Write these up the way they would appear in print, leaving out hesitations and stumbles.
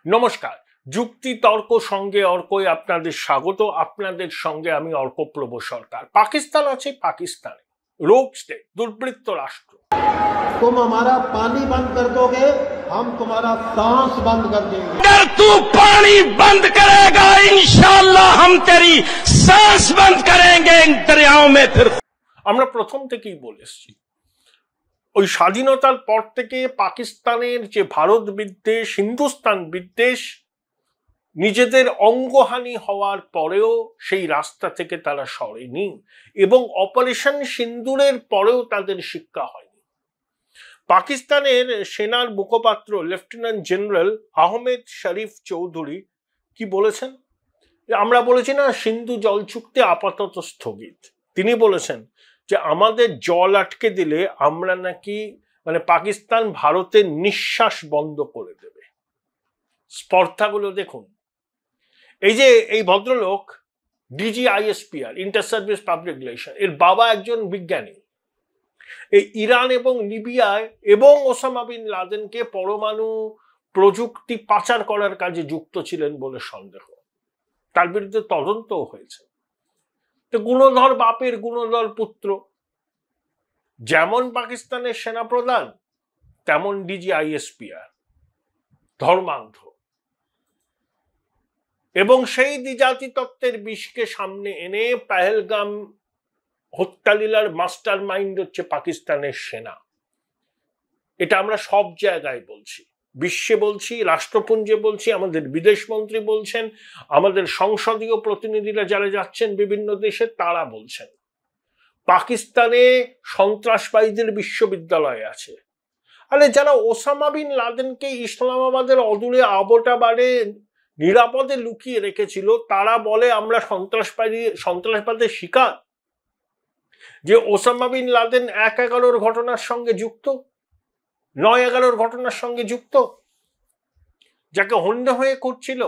নমস্কার, যুক্তি তর্ক সঙ্গে অর্কই আপনাদের স্বাগত। আপনাদের সঙ্গে আমি অর্কপ্রভ সরকার। পাকিস্তান আছে, পাকিস্তানে রোগ স্টেট, দুর্বৃত্ত রাষ্ট্র। तुम हमारा पानी बंद कर दोगे, हम तुम्हारा सांस बंद कर देंगे। अगर तू पानी बंद करेगा, इंशाअल्लाह हम तेरी सांस बंद करेंगे इन दरियाओं में। फिर আমরা প্রথম থেকেই বলেছি, ওই স্বাধীনতার পর থেকে পাকিস্তানের যে ভারত বিদ্বেষ, হিন্দুস্তান বিদ্বেষ, নিজেদের অঙ্গহানি হওয়ার পরেও সেই রাস্তা থেকে তারা সরেনি এবং অপারেশন সিন্দুরের পরেও তাদের শিক্ষা হয়নি। পাকিস্তানের সেনার মুখপাত্র লেফটেন্যান্ট জেনারেল আহমেদ শরীফ চৌধুরী কি বলেছেন? আমরা বলেছি না সিন্ধু জল চুক্তি আপাতত স্থগিত। তিনি বলেছেন যে আমাদের জল আটকে দিলে আমরা নাকি পাকিস্তান ভারতের নিঃশ্বাস বন্ধ করে দেবে। স্পর্ধাগুলো দেখুন। এই ভদ্রলোক DGISPR, inter service public relation, এর বাবা একজন বিজ্ঞানী। এই ইরান এবং লিবিয়ায় এবং ওসামা বিন লাদেনকে পরমাণু প্রযুক্তি পাচার করার কাজে যুক্ত ছিলেন বলে সন্দেহ। তার বিরুদ্ধে তদন্তও হয়েছে। তো গুণধর বাপের গুণধর পুত্র, যেমন পাকিস্তানের সেনাপ্রধান তেমন DGISPR, ধর্মান্ধ। এবং সেই দ্বিজাতি তত্ত্বের বিষকে সামনে এনে পেহেলগাম হত্যালীলার মাস্টার মাইন্ড হচ্ছে পাকিস্তানের সেনা। এটা আমরা সব জায়গায় বলছি, বিশ্বে বলছি, রাষ্ট্রপুঞ্জে বলছি, আমাদের বিদেশ মন্ত্রী বলছেন, আমাদের সংসদীয় প্রতিনিধিরা যারা যাচ্ছেন বিভিন্ন দেশে তারা বলছেন। পাকিস্তানে সন্ত্রাসবাদীদের বিশ্ববিদ্যালয় আছে। আরে যারা ওসামা বিন লাদেনকে ইসলামাবাদের অদূরে আবোটাবাদে নিরাপদে লুকিয়ে রেখেছিল তারা বলে আমরা সন্ত্রাসবাদের শিকার। যে ওসামা বিন লাদেন 1/11 ঘটনার সঙ্গে যুক্ত, 9/11 ঘটনার সঙ্গে যুক্ত, যাকে হন্যে হয়ে করছিল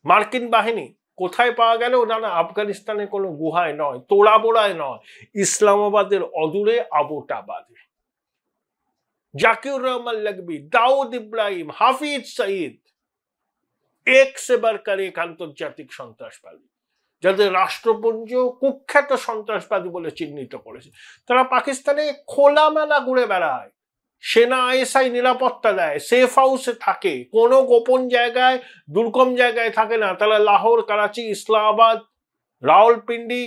মার্কিন বাহিনী, কোথায় পাওয়া গেল? না, আফগানিস্তানের কোনো গুহায় নয়, তোড়াবোড়ায় নয়, ইসলামাবাদের অদূরে আবোটাবাদে। জাকিউর রহমান লাগবি, দাউদ ইব্রাহিম, হাফিজ সঈদ, এক সে বারকার এক আন্তর্জাতিক সন্ত্রাসবাদী, যাদের রাষ্ট্রপুঞ্জ কুখ্যাত সন্ত্রাসবাদী বলে চিহ্নিত করেছে, তারা পাকিস্তানে খোলামেলা ঘুরে বেড়ায়। সেনা ISI নিরাপত্তা দেয়, সেফ হাউসে থাকে, কোনো গোপন জায়গায় দুর্গম জায়গায় থাকে না। তারা লাহোর, করাচি, ইসলামাবাদ, রাওয়ালপিন্ডি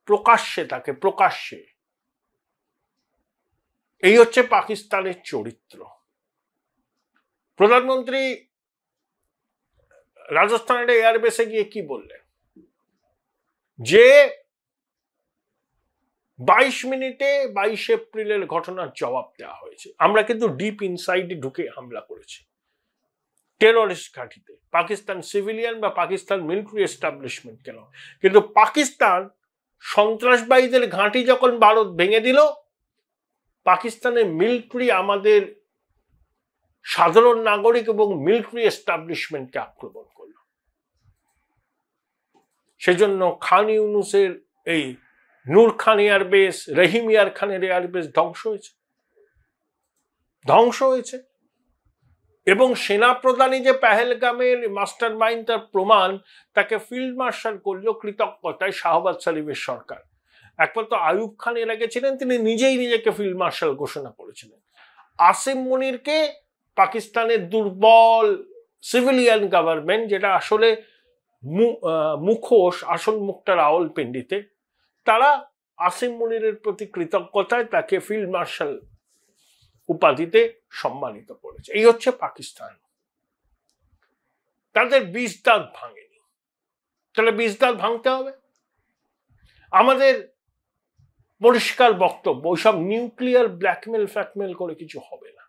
প্রকাশ্যে থাকে, প্রকাশ্যে। এই হচ্ছে পাকিস্তানের চরিত্র। প্রধানমন্ত্রী রাজস্থানের এয়ারবেসে গিয়ে কি বললেন? যে 22 মিনিটে 22 এপ্রিলের ঘটনার জবাব দেওয়া হয়েছে। আমরা কিন্তু ডিপ ইনসাইডে ঢুকে হামলা করেছি টেররিস্ট ঘাঁটিতে, পাকিস্তান সিভিলিয়ান বা পাকিস্তান মিলিটারি এস্টাবলিশমেন্ট কেন। কিন্তু পাকিস্তান সন্ত্রাসবাদীদের ঘাঁটি যখন ভারত ভেঙে দিল, পাকিস্তানের মিলিটারি আমাদের সাধারণ নাগরিক এবং মিলিটারি এস্টাবলিশমেন্টকে আক্রমণ করল। সেজন্য খান ইউনুসের এই নূর খান এয়ারবেস, রহিম ইয়ার খানের এয়ারবেস ধ্বংস হয়েছে। এবং সেনাপ্রধানই যে পেহেলগামের মাস্টার মাইন্ড তার প্রমাণ, তাকে ফিল্ড মার্শাল করলো কৃতজ্ঞতায় শাহবাজ শরীফের সরকার। একবার তো আইয়ুব খান এর আগে ছিলেন, তিনি নিজেই নিজেকে ফিল্ড মার্শাল ঘোষণা করেছিলেন। আসিম মুনিরকে পাকিস্তানের দুর্বল সিভিলিয়ান গভর্নমেন্ট, যেটা আসলে মুখোশ, আসল মুখটা রাওয়ালপিন্ডিতে, তারা আসিম মুনিরের প্রতি কৃতজ্ঞতায় তাকে ফিল্ড মার্শাল উপাধিতে সম্মানিত করেছে। এই হচ্ছে পাকিস্তান। তাদের 20 দাঁত ভাঙেনি, তাহলে 20 দাঁত ভাঙতে হবে। আমাদের পরিষ্কার বক্তব্য, ওইসব নিউক্লিয়ার ব্ল্যাকমেল ফ্যাকমেল করে কিছু হবে না।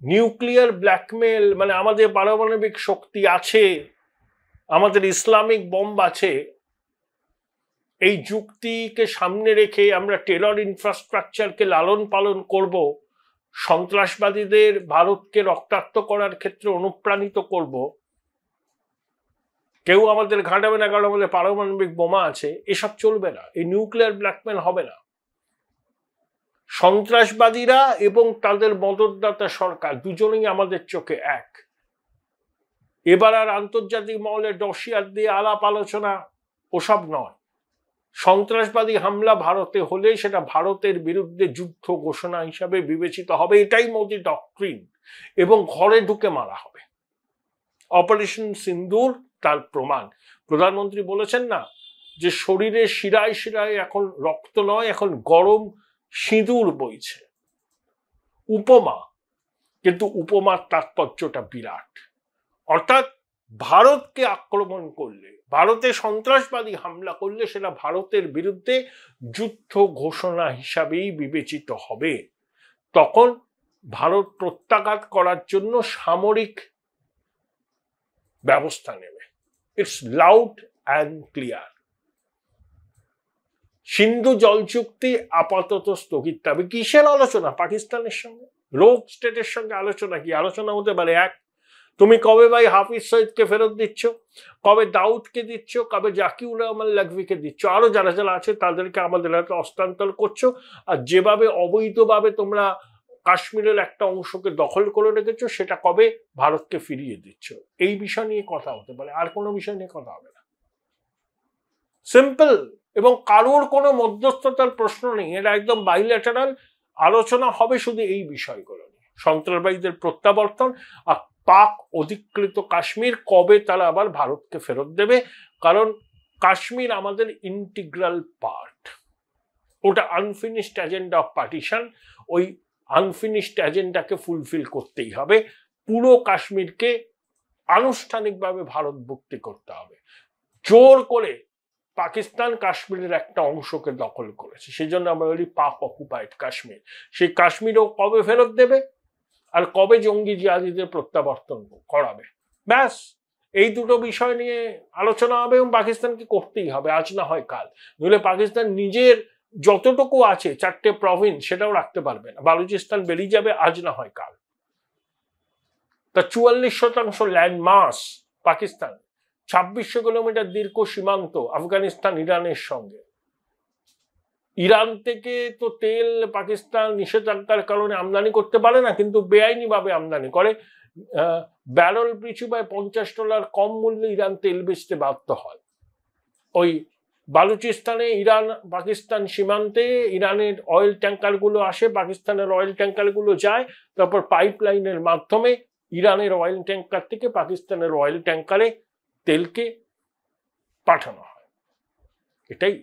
নিউক্লিয়ার ব্ল্যাকমেল আমাদের পারমাণবিক শক্তি আছে, আমাদের ইসলামিক বম্ব আছে, এই যুক্তিকে সামনে রেখে আমরা টেরর ইনফ্রাস্ট্রাকচারকে লালন পালন করব, সন্ত্রাসবাদীদের ভারতকে রক্তাক্ত করার ক্ষেত্রে অনুপ্রাণিত করব, কেউ আমাদের ঘাঁটাবে না কারণ আমাদের পারমাণবিক বোমা আছে, এসব চলবে না। এই নিউক্লিয়ার ব্ল্যাকমেল হবে না। সন্ত্রাসবাদীরা এবং তাদের মদতদাতা সরকার দুজনেই আমাদের চোখে এক। এবার আর আন্তর্জাতিক মহলে ডসিয়ার দিয়ে আলাপ আলোচনা ওসব নয়। সন্ত্রাসবাদী হামলা ভারতে হলে সেটা ভারতের বিরুদ্ধে যুদ্ধ ঘোষণা হিসাবে বিবেচিত হবে, এটাই মোদি ডক্ট্রিন, এবং ঘরে ঢুকে মারা হবে। অপারেশন সিন্দুর তার প্রমাণ। প্রধানমন্ত্রী বলেছেন না যে শরীরে শিরায় শিরায় এখন রক্ত নয়, এখন গরম সিঁদুর বইছে। উপমা, কিন্তু উপমার তাৎপর্যটা বিরাট। অর্থাৎ ভারতকে আক্রমণ করলে, ভারতে সন্ত্রাসবাদী হামলা করলে সেটা ভারতের বিরুদ্ধে যুদ্ধ ঘোষণা হিসাবেই বিবেচিত হবে। তখন ভারত প্রত্যাঘাত করার জন্য সামরিক ব্যবস্থা নেবে। It's loud and clear. Sindhu জল চুক্তি আপাতত স্থগিত হবে। কিসের আলোচনা? পাকিস্তানের সঙ্গে, রোগ স্টেটের সঙ্গে আলোচনা কি? আলোচনা হতে পারে এক, তুমি কবে ভাই হাফিজ সঈদকে ফেরত দিচ্ছ, কবে দাউদকে দিচ্ছ, কবে জাকিউর রহমান লাখভিকে দিচ্ছ, আরো যারা যারা আছে তাদেরকে আমাদের হাতে হস্তান্তর করছো, আর যেভাবে অবৈধভাবে তোমরা কাশ্মীরের একটা অংশকে দখল করে রেখেছো সেটা কবে ভারতকে ফিরিয়ে দিচ্ছ। এই বিষয় নিয়ে কথা হতে পারে, আর কোনো বিষয় নিয়ে কথা হবে না। সিম্পল, এবং কারোর কোনো মধ্যস্থতার প্রশ্ন নেই। এটা একদম বাইল্যাটারাল আলোচনা হবে শুধু এই বিষয়গুলো নিয়ে, সন্ত্রাসবাদীদের প্রত্যাবর্তন আর পাক অধিকৃত কাশ্মীর কবে তারা আবার ভারতকে ফেরত দেবে। কারণ কাশ্মীর আমাদের ইন্টিগ্রাল পার্ট, ওটা আনফিনিশড এজেন্ডা অফ পার্টিশন, ওই আনফিনিশড এজেন্ডাকে ফুলফিল করতেই হবে। পুরো কাশ্মীরকে আনুষ্ঠানিকভাবে ভারতভুক্তি করতে হবে। জোর করে পাকিস্তান কাশ্মীরের একটা অংশকে দখল করেছে, সেই জন্য আমরা বলি পাক অকুপাইড কাশ্মীর। সেই কাশ্মীরও কবে ফেরত দেবে আর কবে জঙ্গি জিহাদিদের প্রত্যাবর্তন করাবে, ব্যাস এই দুটো বিষয় নিয়ে আলোচনা হবে, এবং পাকিস্তানকে করতেই হবে, আজ না হয় কাল। নইলে পাকিস্তান নিজের যতটুকু আছে 4টে প্রভিন্স সেটাও রাখতে পারবে না, বালুচিস্তান বেরিয়ে যাবে আজ না হয় কাল। তা 44% ল্যান্ড মাস পাকিস্তান, 2600 কিলোমিটার দীর্ঘ সীমান্ত আফগানিস্তান ইরানের সঙ্গে। ইরান থেকে তো তেল পাকিস্তান নিষেধাজ্ঞার কারণে আমদানি করতে পারে না, কিন্তু বেআইনি ভাবে আমদানি করে। ব্যারেল পিছু প্রায় $50 কম মূল্যে ইরান তেল বেচতে বাধ্য হয়। ওই বালুচিস্তানে ইরান পাকিস্তান সীমান্তে ইরানের অয়েল ট্যাঙ্কার গুলো আসে, পাকিস্তানের অয়েল ট্যাঙ্কার গুলো যায়, তারপর পাইপলাইনের মাধ্যমে ইরানের অয়েল ট্যাঙ্কার থেকে পাকিস্তানের অয়েল ট্যাঙ্কারে তেলকে পাঠানো হয়। এটাই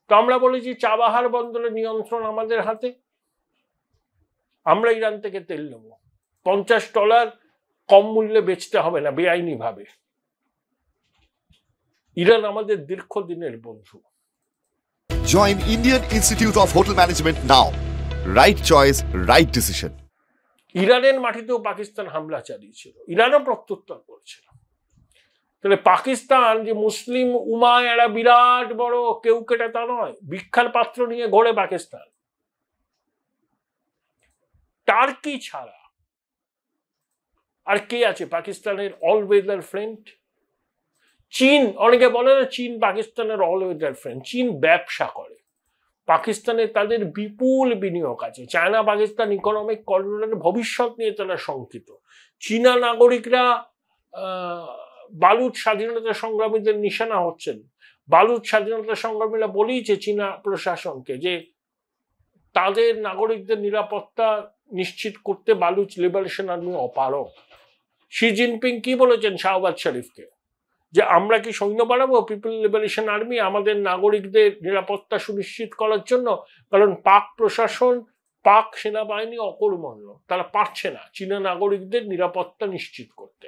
তো আমরা বলেছি চাবাহার বন্দরের নিয়ন্ত্রণ আমাদের হাতে, আমরা ইরান থেকে তেল নেব, $50 কম মূল্যে বেচতে হবে না বেআইনি ভাবে। ইরান আমাদের দীর্ঘদিনের বন্ধু। Join Indian Institute of Hotel Management now. Right choice, right decision. ইরানের মাটিতেও পাকিস্তান হামলা চালিয়েছিল, ইরানও প্রত্যুত্তর করেছিল। তাহলে পাকিস্তান যে মুসলিম উমায় এরা বিরাট বড় কেউ কেটে তা নয়, ভিক্ষার পাত্র নিয়ে ঘোরে পাকিস্তান। টার্কি ছাড়া আর কে আছে পাকিস্তানের অলওয়েদার ফ্রেন্ড? চীন, অনেকে বলে না চীন পাকিস্তানের অলওয়েদার ফ্রেন্ড। চীন ব্যবসা করে, পাকিস্তানে তাদের বিপুল বিনিয়োগ আছে। চায়না পাকিস্তান ইকোনমিক করিডোরের ভবিষ্যৎ নিয়ে তারা শঙ্কিত। চীনা নাগরিকরা বালুচ স্বাধীনতা সংগ্রামীদের নিশানা হচ্ছেন। বালুচ স্বাধীনতা সংগ্রামীরা বলেইছে চীনা প্রশাসনকে যে তাদের নাগরিকদের নিরাপত্তা নিশ্চিত করতে বালুচ লিবারেশন আর্মি অপারগ। শি জিনপিং কি বলেছেন শাহবাজ শরীফকে, যে আমরা কি সৈন্য বাড়াবো পিপল লিবারেশন আর্মি আমাদের নাগরিকদের নিরাপত্তা সুনিশ্চিত করার জন্য? কারণ পাক প্রশাসন, পাক সেনাবাহিনী অকর্মণ্য, তারা পারছে না চীনা নাগরিকদের নিরাপত্তা নিশ্চিত করতে।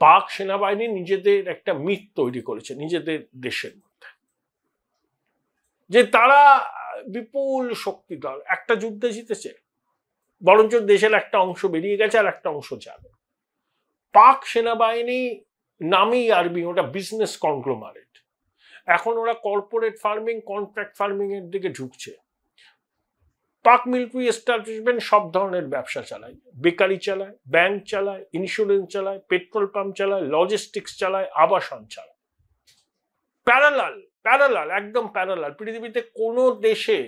পাক সেনাবাহিনী নিজেদের একটা মিথ তৈরি করেছে নিজেদের দেশের মধ্যে, যে তারা বিপুল শক্তিধর, একটা যুদ্ধে জিতেছে, বরঞ্চ দেশের একটা অংশ বেরিয়ে গেছে আর একটা অংশ যাবে। পাক সেনাবাহিনী নামই আর্মি, ওটা বিজনেস কনগ্লোমারেট। এখন ওরা কর্পোরেট ফার্মিং, কন্ট্রাক্ট ফার্মিং এর দিকে ঝুঁকছে। পাক মিলিটারি এস্টাবলিশমেন্ট সব ধরনের ব্যবসা চালায়, বেকারি চালায়, ব্যাংক চালায়, ইন্স্যুরেন্স চালায়, পেট্রোল পাম্প চালায়, লজিস্টিক্স চালায়, আবাসন চালায়। প্যারালাল, একদম প্যারালাল। পৃথিবীতে কোনো দেশে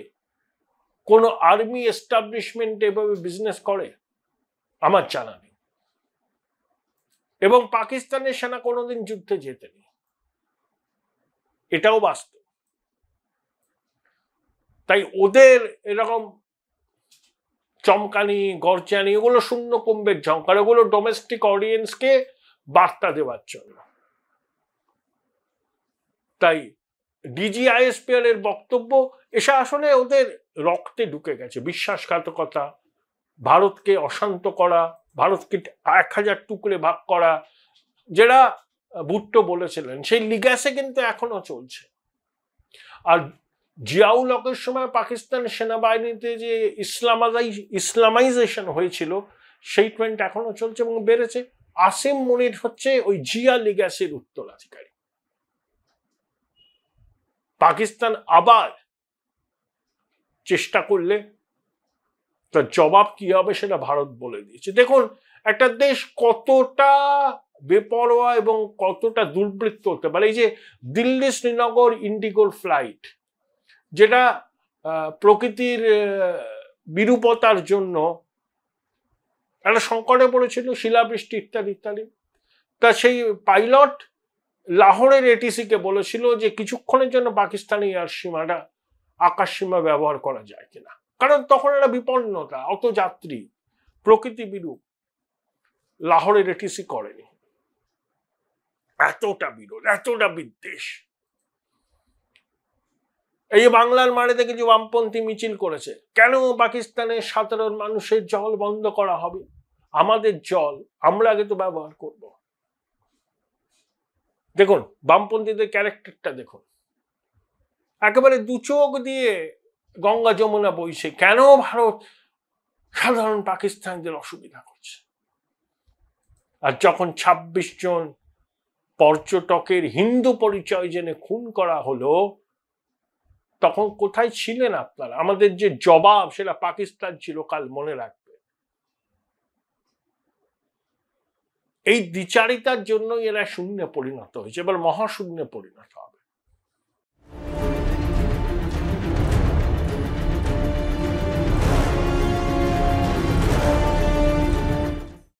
কোনো আর্মি এস্টাবলিশমেন্ট এভাবে বিজনেস করে আমার জানা নেই। এবং পাকিস্তানের সেনা কোনোদিন যুদ্ধে জেতেনি, এটাও বাস্তব। তাই ওদের এরকম চমকানি গরচানি এগুলো শূন্য কুম্ভের ঝঙ্কার, ওগুলো ডোমেস্টিক অডিয়েন্সকে বার্তা দেওয়ার জন্য। তাই ডিজিআইএসপিআর এর বক্তব্য এসে আসলে ওদের রক্তে ঢুকে গেছে। বিশ্বাসঘাতকতা, ভারতকে অশান্ত করা, ভারতকে 1000 টুকরে ভাগ করা, যেটা ভুট্টো বলেছিলেন, সেই লিগ্যাসে কিন্তু এখনো চলছে। আর জিয়াউল হকের সময় পাকিস্তান সেনাবাহিনীতে যে ইসলামাইজেশন হয়েছিল সেই ট্রেন্ড এখনো চলছে এবং বেড়েছে। আসিম মনির হচ্ছে ওই জিয়া লিগ্যাসির উত্তরাধিকারী। পাকিস্তান আবার চেষ্টা করলে তার জবাব কি হবে সেটা ভারত বলে দিয়েছে। দেখুন একটা দেশ কতটা বেপরোয়া এবং কতটা দুর্বৃত্ত হতে পারে। এই যে দিল্লি শ্রীনগর ইন্ডিগোর ফ্লাইট, যেটা প্রকৃতির বিরূপতার জন্য একটা সংকটে পড়েছিল, শিলাবৃষ্টি ইত্যাদি ইত্যাদি, তা সেই পাইলট লাহোরের এটিসিকে বলেছিল যে কিছুক্ষণের জন্য পাকিস্তানি সীমাটা আকাশ সীমা ব্যবহার করা যায় কিনা, কারণ তখন একটা বিপন্নতা, অত যাত্রী, প্রকৃতি বিরূপ। লাহোরের এটিসি করেনি। এতটা বিরোধ, এতটা বিদ্বেষ। এই বাংলার মাটিতে কিছু বামপন্থী মিছিল করেছে, কেন পাকিস্তানের সাধারণ মানুষের জল বন্ধ করা হবে? আমাদের জল আমরা আগে তো ব্যবহার করব। দেখুন বামপন্থীদের ক্যারেক্টারটা দেখুন, একেবারে দু চোখ দিয়ে গঙ্গা যমুনা বইছে, কেন ভারত সাধারণ পাকিস্তানিদের অসুবিধা করছে? আর যখন 26 জন পর্যটকের হিন্দু পরিচয় জেনে খুন করা হলো, তখন কোথায় ছিলেন আপনারা? আমাদের যে জবাব সেটা পাকিস্তান চিরকাল মনে রাখবে। এই দ্বিচারিতার জন্য এরা শূন্যে পরিণত হয়েছে, এবার মহাশূন্যে পরিণত হবে।